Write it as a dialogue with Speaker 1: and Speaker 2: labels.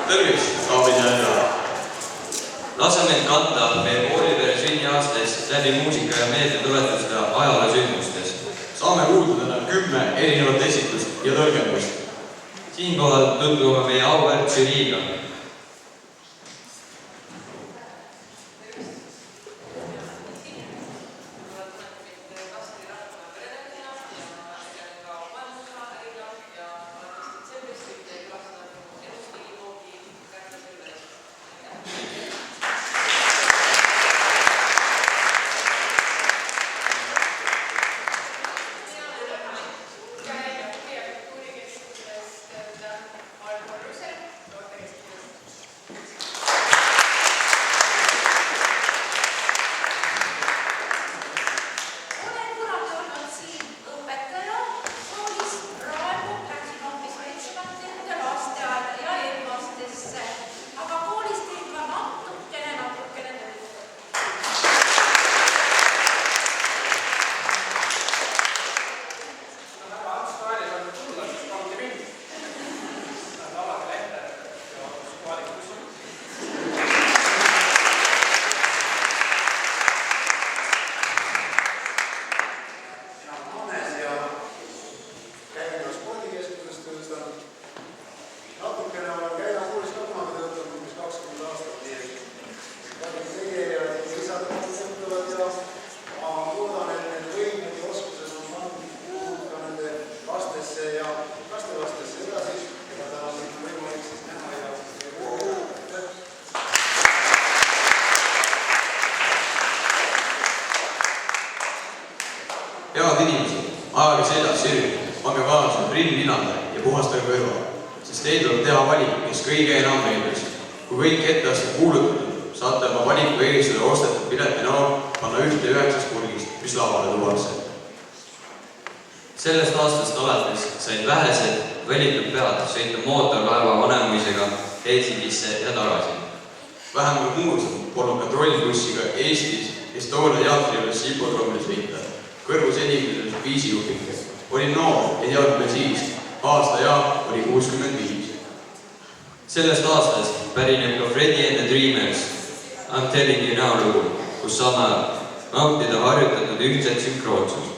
Speaker 1: Tervist, Taavi Jääna.
Speaker 2: Lase meil kanda meie koolipere sünniaastes läbi muusika ja meeldetuletuste ajaloo sündmustes.
Speaker 1: Saame kuulda täna 10 erinevat esitlust ja tõlgendust.
Speaker 2: Siinkohal tutvume meie auväärt žüriiga.
Speaker 1: Head inimesed, ajage seljas sirvi, pange kaasa prill linale ja puhastage kõrva, sest teil tuleb teha valik, kes kõige enam meeldis. Kui kõik etteasted kuulutatud, saate oma valiku eelistada ostetud pileti näol panna ühte 9 purgist, mis lavale tuuakse.
Speaker 2: Sellest aastast alates said vähesed valitud pead sõita mootorlaeva Vanemuisega Helsingisse ja tagasi.
Speaker 1: Vähem kui muursam polnud kontrollbussiga Eestis Estonia teatri juures hipodroomil sõita. Kõrvus esimesel viisijuhike. Oli noor ja teadnud me siis, aasta ja oli 65.
Speaker 2: Sellest aastast pärineb ka Freddie and the Dreamers I'm Telling You Now lugu, kus saame nautida harjutatud ühtset sünkroonsust.